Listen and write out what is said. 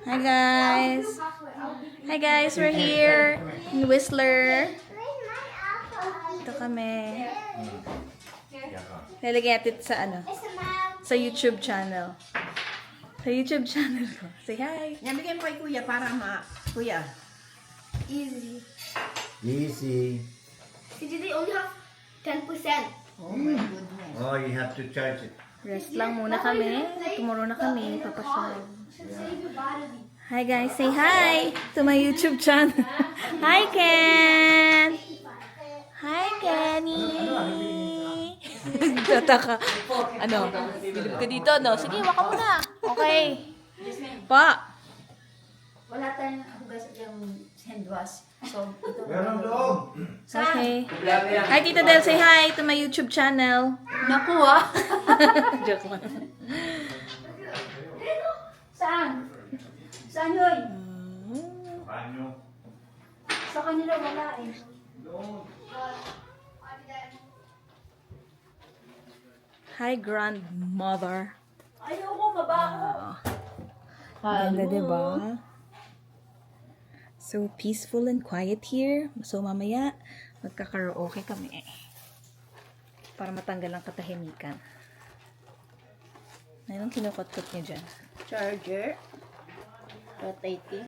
Hi guys! Hi guys! We're here in Whistler. Ito kami. Lalagyan natin sa sa YouTube channel. Sa YouTube channel ko. Say hi! Nabigyan ko kay kuya para kuya. Easy. Easy. Did they only have 10%? Oh my goodness. Oh, you have to charge it. Rest lang muna kami. Tomorrow na kami. Papasyal. Should save your battery. Hi guys! Say hi to my YouTube channel. Hi Ken! Hi Kenny! Tataka. Bilib ka dito, no? Sige, waka mo na. Okay. Pa! Wala tayong hugas yung hand wash. So, ito Meron loob. Okay. Hi Tita Del, say hi to my YouTube channel. Naku ah. Joke lang. Saan? Saan yun? Banyo. Sa kanila wala eh. Hi grandmother. Ayoko, mabaho. Ganda, diba? So peaceful and quiet here. So mamaya, magkakaraoke kami para matanggal ang katahimikan. Anong kinukot-kot niya dyan? Charger. Rotating.